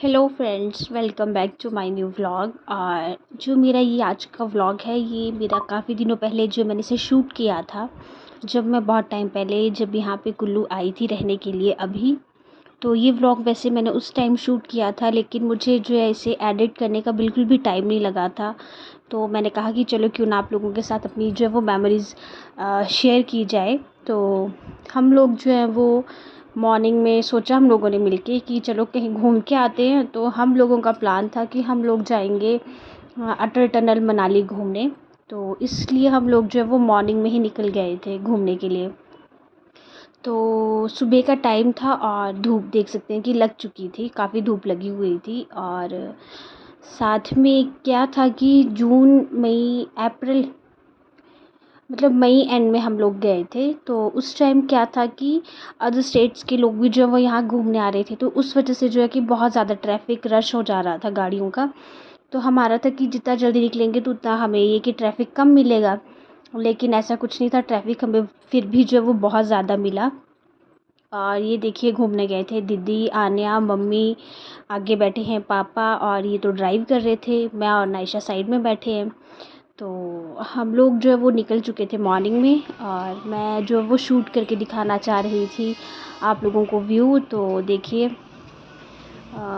Hello friends, welcome back to my new vlog. और जो मेरा ये आज का व्लॉग है, ये मेरा काफ़ी दिनों पहले जो मैंने इसे शूट किया था, जब मैं बहुत टाइम पहले जब यहाँ पे कुल्लू आई थी रहने के लिए अभी। तो ये व्लॉग वैसे मैंने उस टाइम शूट किया था, लेकिन मुझे जो है इसे एडिट करने का बिल्कुल भी टाइम नहीं लगा था। तो मैंने कहा कि चलो क्यों ना आप लोगों के साथ अपनी जो है वो मेमोरीज़ शेयर की जाए। तो हम लोग जो है वो मॉर्निंग में सोचा हम लोगों ने मिलके कि चलो कहीं घूम के आते हैं। तो हम लोगों का प्लान था कि हम लोग जाएंगे अटल टनल मनाली घूमने। तो इसलिए हम लोग जो है वो मॉर्निंग में ही निकल गए थे घूमने के लिए। तो सुबह का टाइम था और धूप देख सकते हैं कि लग चुकी थी, काफ़ी धूप लगी हुई थी। और साथ में क्या था कि जून मई अप्रैल मतलब मई एंड में हम लोग गए थे। तो उस टाइम क्या था कि अदर स्टेट्स के लोग भी जो है वो यहाँ घूमने आ रहे थे, तो उस वजह से जो है कि बहुत ज़्यादा ट्रैफिक रश हो जा रहा था गाड़ियों का। तो हमारा था कि जितना जल्दी निकलेंगे तो उतना हमें ये कि ट्रैफिक कम मिलेगा, लेकिन ऐसा कुछ नहीं था। ट्रैफिक हमें फिर भी जो है वो बहुत ज़्यादा मिला। और ये देखिए घूमने गए थे दीदी, आन्या, मम्मी आगे बैठे हैं, पापा और ये तो ड्राइव कर रहे थे, मैं और नायशा साइड में बैठे हैं। तो हम लोग जो है वो निकल चुके थे मॉर्निंग में, और मैं जो है वो शूट करके दिखाना चाह रही थी आप लोगों को व्यू। तो देखिए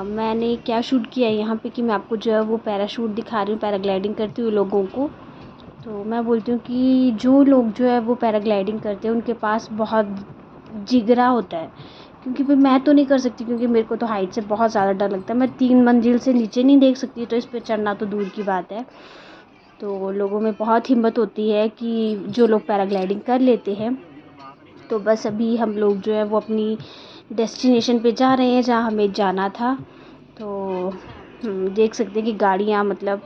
मैंने क्या शूट किया है यहाँ पे कि मैं आपको जो है वो पैराशूट दिखा रही हूँ, पैराग्लाइडिंग करते हुए लोगों को। तो मैं बोलती हूँ कि जो लोग जो है वो पैराग्लाइडिंग करते हैं उनके पास बहुत जिगरा होता है, क्योंकि भाई मैं तो नहीं कर सकती, क्योंकि मेरे को तो हाइट से बहुत ज़्यादा डर लगता है। मैं 3 मंजिल से नीचे नहीं देख सकती, तो इस पर चढ़ना तो दूर की बात है। तो लोगों में बहुत हिम्मत होती है कि जो लोग पैराग्लाइडिंग कर लेते हैं। तो बस अभी हम लोग जो है वो अपनी डेस्टिनेशन पे जा रहे हैं जहाँ हमें जाना था। तो देख सकते हैं कि गाड़ियाँ मतलब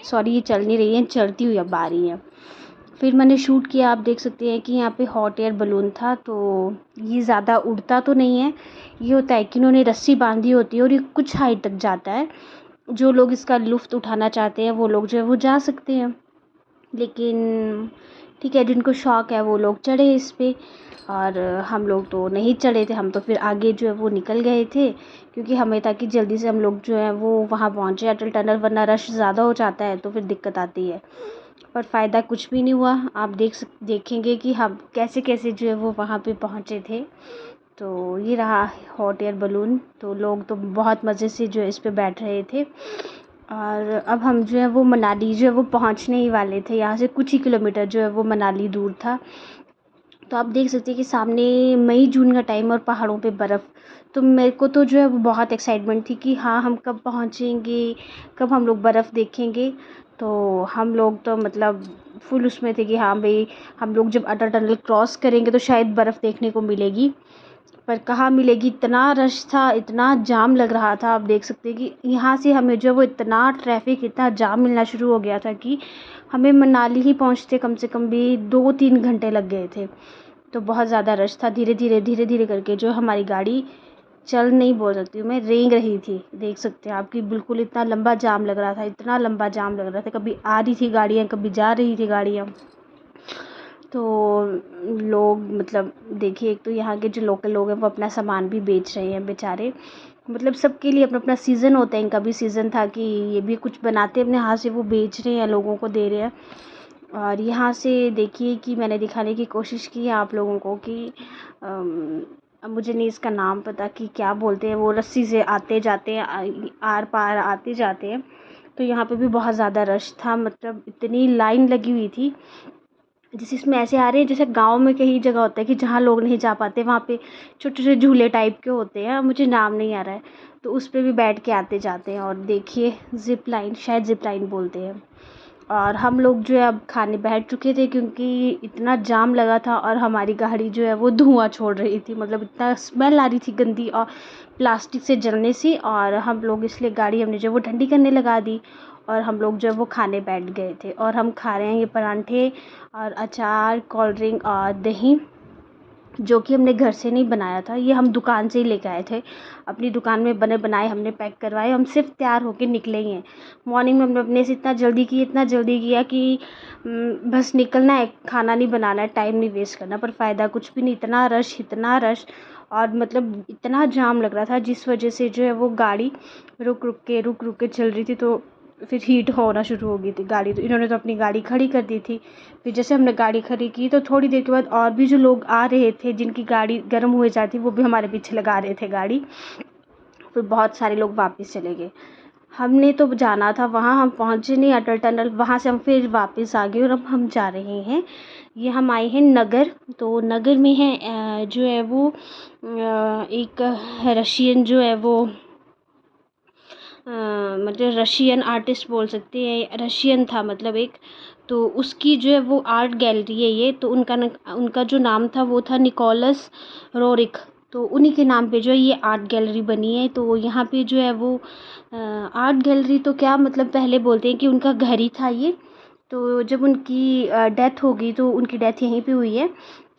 सॉरी ये चल नहीं रही हैं, चलती हुई अब आ रही हैं। फिर मैंने शूट किया, आप देख सकते हैं कि यहाँ पे हॉट एयर बलून था। तो ये ज़्यादा उड़ता तो नहीं है, ये होता है कि उन्होंने रस्सी बांधी होती है और ये कुछ हाइट तक जाता है। जो लोग इसका लुत्फ़ उठाना चाहते हैं वो लोग जो है वो जा सकते हैं, लेकिन ठीक है, जिनको शौक़ है वो लोग चढ़े इस पे। और हम लोग तो नहीं चढ़े थे, हम तो फिर आगे जो है वो निकल गए थे, क्योंकि हमें था कि जल्दी से हम लोग जो है वो वहाँ पहुँचे अटल टनल, वरना रश ज़्यादा हो जाता है तो फिर दिक्कत आती है। पर फ़ायदा कुछ भी नहीं हुआ। आप देखेंगे कि हम कैसे कैसे जो है वो वहाँ पे पहुँचे थे। तो ये रहा हॉट एयर बलून। तो लोग तो बहुत मज़े से जो है इस पे बैठ रहे थे। और अब हम जो है वो मनाली जो है वो पहुंचने ही वाले थे। यहाँ से कुछ ही किलोमीटर जो है वो मनाली दूर था। तो आप देख सकते हैं कि सामने मई जून का टाइम और पहाड़ों पे बर्फ़। तो मेरे को तो जो है वो बहुत एक्साइटमेंट थी कि हाँ हम कब पहुँचेंगे, कब हम लोग बर्फ़ देखेंगे। तो हम लोग तो मतलब फुल उसमें थे कि हाँ भाई हम लोग जब अटल टनल क्रॉस करेंगे तो शायद बर्फ़ देखने को मिलेगी। पर कहाँ मिलेगी, इतना रश था, इतना जाम लग रहा था। आप देख सकते हैं कि यहाँ से हमें जो है वो इतना ट्रैफिक, इतना जाम मिलना शुरू हो गया था कि हमें मनाली ही पहुँचते कम से कम भी 2-3 घंटे लग गए थे। तो बहुत ज़्यादा रश था। धीरे धीरे करके जो हमारी गाड़ी चल नहीं बोल सकती हूँ मैं, रेंग रही थी। देख सकते हैं आपकी बिल्कुल इतना लंबा जाम लग रहा था, इतना लंबा जाम लग रहा था, कभी आ रही थी गाड़ियाँ, कभी जा रही थी गाड़ियाँ। तो लोग मतलब देखिए, एक तो यहाँ के जो लोकल लोग हैं वो अपना सामान भी बेच रहे हैं बेचारे। मतलब सबके लिए अपना अपना सीज़न होता है, इनका भी सीज़न था कि ये भी कुछ बनाते हैं अपने हाथ से, वो बेच रहे हैं, लोगों को दे रहे हैं। और यहाँ से देखिए कि मैंने दिखाने की कोशिश की है आप लोगों को कि अब मुझे नहीं इसका नाम पता कि क्या बोलते हैं, वो रस्सी से आते जाते हैं, आर पार आते जाते हैं। तो यहाँ पे भी बहुत ज़्यादा रश था, मतलब इतनी लाइन लगी हुई थी। जैसे इसमें ऐसे आ रहे हैं जैसे गांव में कई जगह होता है कि जहाँ लोग नहीं जा पाते, वहाँ पे छोटे छोटे झूले टाइप के होते हैं, मुझे नाम नहीं आ रहा है। तो उस पर भी बैठ के आते जाते हैं। और देखिए ज़िप लाइन, शायद ज़िप लाइन बोलते हैं। और हम लोग जो है अब खाने बैठ चुके थे, क्योंकि इतना जाम लगा था और हमारी गाड़ी जो है वो धुआं छोड़ रही थी, मतलब इतना स्मेल आ रही थी गंदी और प्लास्टिक से जलने सी। और हम लोग इसलिए गाड़ी हमने जो है वो ठंडी करने लगा दी, और हम लोग जो है वो खाने बैठ गए थे। और हम खा रहे हैं ये परांठे और अचार, कोल्ड ड्रिंक और दही, जो कि हमने घर से नहीं बनाया था, ये हम दुकान से ही लेके आए थे। अपनी दुकान में बने बनाए हमने पैक करवाए, हम सिर्फ तैयार होके निकले ही हैं। मॉर्निंग में हमने अपने से इतना जल्दी किया कि बस निकलना है, खाना नहीं बनाना है, टाइम नहीं वेस्ट करना। पर फ़ायदा कुछ भी नहीं, इतना रश, इतना रश। और मतलब इतना जाम लग रहा था, जिस वजह से जो है वो गाड़ी रुक रुक के चल रही थी, तो फिर हीट होना शुरू हो गई थी गाड़ी। तो इन्होंने तो अपनी गाड़ी खड़ी कर दी थी। फिर जैसे हमने गाड़ी खड़ी की तो थोड़ी देर के बाद और भी जो लोग आ रहे थे जिनकी गाड़ी गर्म हुए जाती, वो भी हमारे पीछे लगा रहे थे गाड़ी। फिर बहुत सारे लोग वापस चले गए। हमने तो जाना था वहाँ, हम पहुँचे नहीं अटल टनल, वहाँ से हम फिर वापस आ गए और अब हम जा रहे हैं। ये हम आए हैं नगर। तो नगर में है जो है वो एक रशियन जो है वो मतलब रशियन आर्टिस्ट बोल सकते हैं, रशियन था मतलब एक, तो उसकी जो है वो आर्ट गैलरी है ये। तो उनका जो नाम था वो था निकोलस रोरिक। तो उन्हीं के नाम पे जो है ये आर्ट गैलरी बनी है। तो यहाँ पे जो है वो आर्ट गैलरी तो क्या मतलब, पहले बोलते हैं कि उनका घर ही था ये। तो जब उनकी डेथ हो गई तो उनकी डेथ यहीं पे हुई है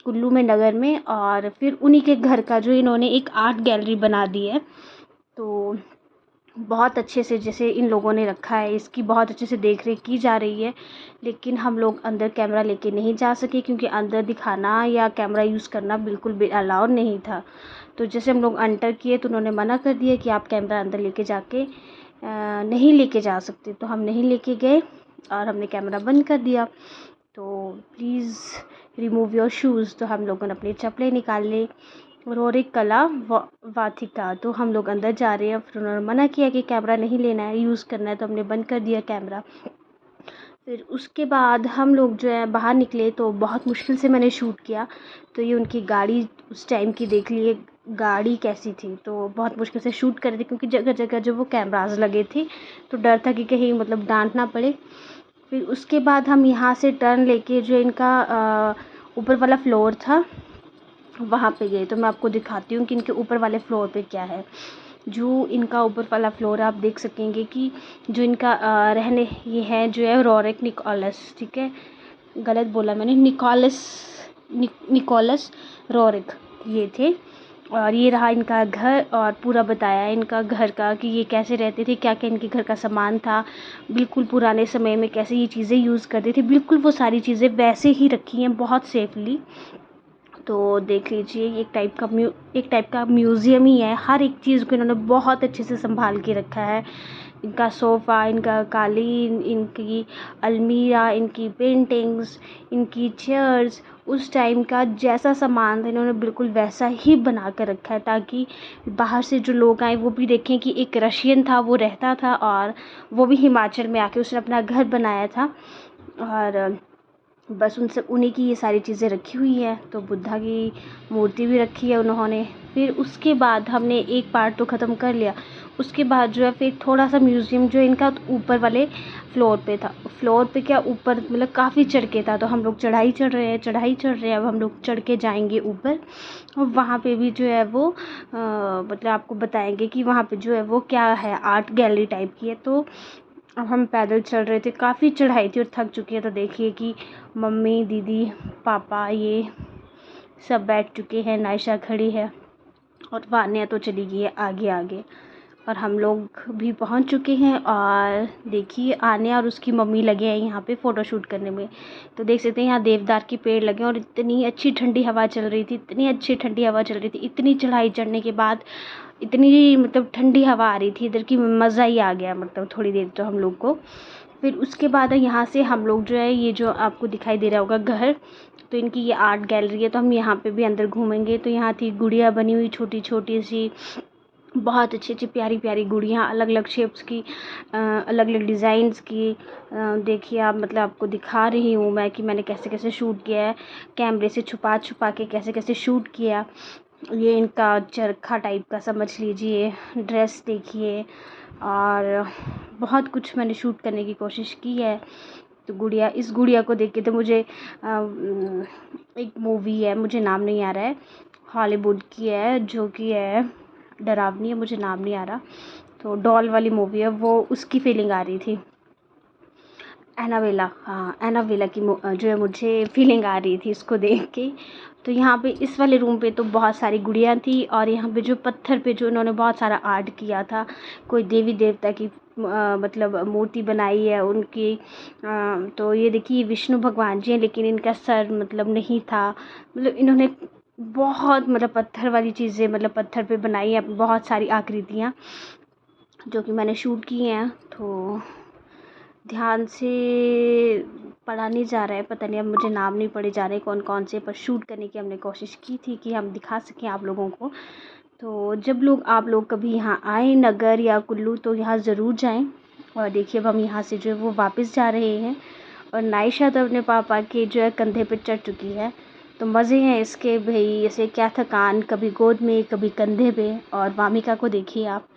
कुल्लू में, नगर में। और फिर उन्हीं के घर का जो इन्होंने एक आर्ट गैलरी बना दी है। तो बहुत अच्छे से जैसे इन लोगों ने रखा है, इसकी बहुत अच्छे से देख रेख की जा रही है। लेकिन हम लोग अंदर कैमरा लेके नहीं जा सके, क्योंकि अंदर दिखाना या कैमरा यूज़ करना बिल्कुल भी अलाउ नहीं था। तो जैसे हम लोग एंटर किए तो उन्होंने मना कर दिया कि आप कैमरा अंदर लेके जाके नहीं लेके जा सकते। तो हम नहीं लेके गए और हमने कैमरा बंद कर दिया। तो प्लीज़ रिमूव योर शूज़। तो हम लोगों ने अपनी चप्पलें निकाल ली। रोरिक कला वाथिका। तो हम लोग अंदर जा रहे हैं। फिर उन्होंने मना किया कि कैमरा नहीं लेना है, यूज़ करना है, तो हमने बंद कर दिया कैमरा। फिर उसके बाद हम लोग जो है बाहर निकले, तो बहुत मुश्किल से मैंने शूट किया। तो ये उनकी गाड़ी उस टाइम की देख लिए, गाड़ी कैसी थी। तो बहुत मुश्किल से शूट कर रही थी, क्योंकि जगह जगह जो वो कैमराज लगे थे, तो डर था कि कहीं मतलब डांट ना पड़े। फिर उसके बाद हम यहाँ से टर्न लेके जो इनका ऊपर वाला फ्लोर था वहाँ पे गए। तो मैं आपको दिखाती हूँ कि इनके ऊपर वाले फ्लोर पे क्या है। जो इनका ऊपर वाला फ्लोर है, आप देख सकेंगे कि जो इनका रहने ये है जो है रोरिक निकोलस, ठीक है, गलत बोला मैंने, निकोलस रोरिक ये थे। और ये रहा इनका घर, और पूरा बताया इनका घर का कि ये कैसे रहते थे, क्या क्या इनके घर का सामान था, बिल्कुल पुराने समय में कैसे ये चीज़ें यूज़ करते थे, बिल्कुल वो सारी चीज़ें वैसे ही रखी हैं बहुत सेफली। तो देख लीजिए, ये एक टाइप का म्यूज़ियम ही है। हर एक चीज़ को इन्होंने बहुत अच्छे से संभाल के रखा है। इनका सोफ़ा, इनका कालीन, इनकी अलमीरा, इनकी पेंटिंग्स, इनकी चेयर्स, उस टाइम का जैसा सामान था इन्होंने बिल्कुल वैसा ही बना कर रखा है, ताकि बाहर से जो लोग आए वो भी देखें कि एक रशियन था, वो रहता था, और वो भी हिमाचल में आके उसने अपना घर बनाया था। और बस उन्हीं की ये सारी चीज़ें रखी हुई है। तो बुद्धा की मूर्ति भी रखी है उन्होंने। फिर उसके बाद हमने एक पार्ट तो ख़त्म कर लिया। उसके बाद जो है फिर थोड़ा सा म्यूज़ियम जो इनका ऊपर वाले फ्लोर पे था। फ्लोर पे क्या, ऊपर मतलब काफ़ी चढ़ के था। तो हम लोग चढ़ाई चढ़ रहे हैं। अब हम लोग चढ़ के जाएंगे ऊपर, और वहाँ पे भी जो है वो मतलब आपको बताएंगे कि वहाँ पे जो है वो क्या है, आर्ट गैलरी टाइप की है। तो अब हम पैदल चल रहे थे, काफ़ी चढ़ाई थी और थक चुके हैं। तो देखिए कि मम्मी, दीदी, पापा ये सब बैठ चुके हैं, नायशा खड़ी है, और वान्या तो चली गई है आगे आगे। और हम लोग भी पहुंच चुके हैं। और देखिए आन्या और उसकी मम्मी लगे हैं यहाँ पे फ़ोटो शूट करने में। तो देख सकते हैं यहाँ देवदार के पेड़ लगे हैं, और इतनी अच्छी ठंडी हवा चल रही थी, इतनी चढ़ाई चढ़ने के बाद इतनी मतलब ठंडी हवा आ रही थी इधर की, मज़ा ही आ गया मतलब थोड़ी देर तो हम लोग को। फिर उसके बाद यहाँ से हम लोग जो है, ये जो आपको दिखाई दे रहा होगा घर, तो इनकी ये आर्ट गैलरी है। तो हम यहाँ पे भी अंदर घूमेंगे। तो यहाँ थी गुड़िया बनी हुई छोटी छोटी सी, बहुत अच्छी अच्छी प्यारी प्यारी गुड़ियाँ, अलग अलग शेप्स की, अलग अलग डिज़ाइंस की। देखिए आप, मतलब आपको दिखा रही हूँ मैं कि मैंने कैसे कैसे शूट किया है, कैमरे से छुपा छुपा के कैसे कैसे शूट किया। ये इनका चरखा टाइप का समझ लीजिए, ड्रेस देखिए, और बहुत कुछ मैंने शूट करने की कोशिश की है। तो इस गुड़िया को देख के तो मुझे एक मूवी है, मुझे नाम नहीं आ रहा है, हॉलीवुड की है, जो कि है डरावनी है, मुझे नाम नहीं आ रहा। तो डॉल वाली मूवी है वो, उसकी फीलिंग आ रही थी। एनाबेला, हाँ एनाबेला की जो है मुझे फीलिंग आ रही थी इसको देख के। तो यहाँ पे इस वाले रूम पे तो बहुत सारी गुड़ियाँ थी, और यहाँ पे जो पत्थर पे जो इन्होंने बहुत सारा आर्ट किया था, कोई देवी देवता की मतलब मूर्ति बनाई है उनकी। तो ये देखिए विष्णु भगवान जी हैं, लेकिन इनका सर मतलब नहीं था, मतलब इन्होंने बहुत मतलब पत्थर वाली चीज़ें, मतलब पत्थर पे बनाई है बहुत सारी आकृतियाँ जो कि मैंने शूट की हैं। तो ध्यान से पढ़ा नहीं जा रहा है, पता नहीं अब मुझे नाम नहीं पढ़े जा रहे कौन कौन से, पर शूट करने की हमने कोशिश की थी कि हम दिखा सकें आप लोगों को। तो जब आप लोग कभी यहाँ आए नगर या कुल्लू तो यहाँ ज़रूर जाएं। और देखिए अब हम यहाँ से जो है वो वापस जा रहे हैं और नायशा तो अपने पापा के जो है कंधे पे चढ़ चुकी है। तो मज़े हैं इसके भाई, ऐसे क्या थकान, कभी गोद में कभी कंधे पे। और वामिका को देखिए आप।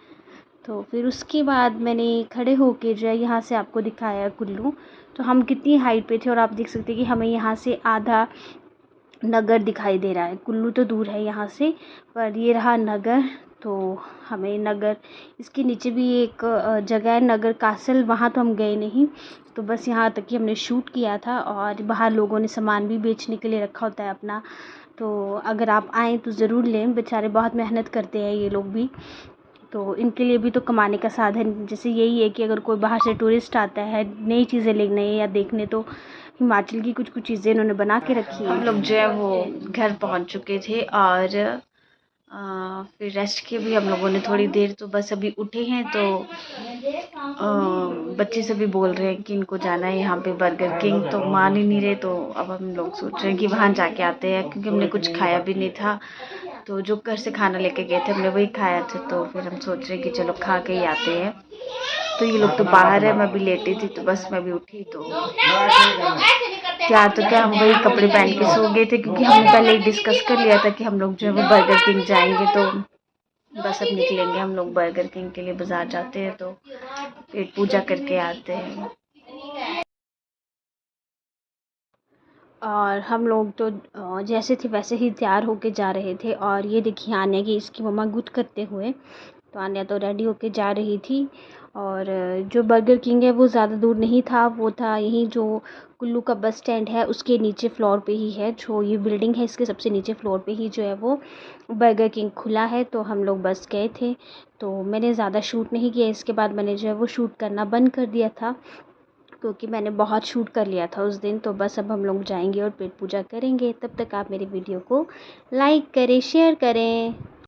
तो फिर उसके बाद मैंने खड़े होके जो है यहाँ से आपको दिखाया कुल्लू। तो हम कितनी हाइट पे थे और आप देख सकते हैं कि हमें यहाँ से आधा नगर दिखाई दे रहा है। कुल्लू तो दूर है यहाँ से, पर ये रहा नगर। तो हमें नगर, इसके नीचे भी एक जगह है नगर कासल, वहाँ तो हम गए नहीं। तो बस यहाँ तक ही हमने शूट किया था और बाहर लोगों ने सामान भी बेचने के लिए रखा होता है अपना। तो अगर आप आएँ तो ज़रूर लें, बेचारे बहुत मेहनत करते हैं ये लोग भी। तो इनके लिए भी तो कमाने का साधन जैसे यही है कि अगर कोई बाहर से टूरिस्ट आता है नई चीज़ें लेने या देखने, तो हिमाचल की कुछ कुछ चीज़ें इन्होंने बना के रखी हैं। हम लोग जो है वो घर पहुंच चुके थे और फिर रेस्ट किए भी हम लोगों ने थोड़ी देर। तो बस अभी उठे हैं तो बच्चे सभी बोल रहे हैं कि इनको जाना है यहाँ पे बर्गर किंग, तो मान ही नहीं रहे। तो अब हम लोग सोच रहे हैं कि वहाँ जाके आते हैं, क्योंकि हमने कुछ खाया भी नहीं था। तो जो घर से खाना लेके गए थे हमने वही खाया था। तो फिर हम सोच रहे हैं कि चलो खा के ही आते हैं। तो ये लोग तो बाहर है, मैं भी लेटी थी तो बस मैं भी उठी। तो क्या तो क्या हम वही कपड़े पहन के सो गए थे, क्योंकि हमने पहले ही डिस्कस कर लिया था कि हम लोग जो है वो बर्गर किंग जाएंगे। तो बस अब निकलेंगे हम लोग बर्गर किंग के लिए, बाज़ार जाते हैं तो पेट पूजा करके आते हैं। और हम लोग तो जैसे थे वैसे ही तैयार होके जा रहे थे। और ये देखिए आन्या की इसकी मम्मा गुड करते हुए। तो आन्या तो रेडी होके जा रही थी। और जो बर्गर किंग है वो ज़्यादा दूर नहीं था, वो था यहीं जो कुल्लू का बस स्टैंड है उसके नीचे फ्लोर पे ही है। जो ये बिल्डिंग है इसके सबसे नीचे फ्लोर पे ही जो है वो बर्गर किंग खुला है। तो हम लोग बस गए थे। तो मैंने ज़्यादा शूट नहीं किया, इसके बाद मैंने जो है वो शूट करना बंद कर दिया था, क्योंकि मैंने बहुत शूट कर लिया था उस दिन। तो बस अब हम लोग जाएंगे और पेट पूजा करेंगे। तब तक आप मेरी वीडियो को लाइक करें, शेयर करें।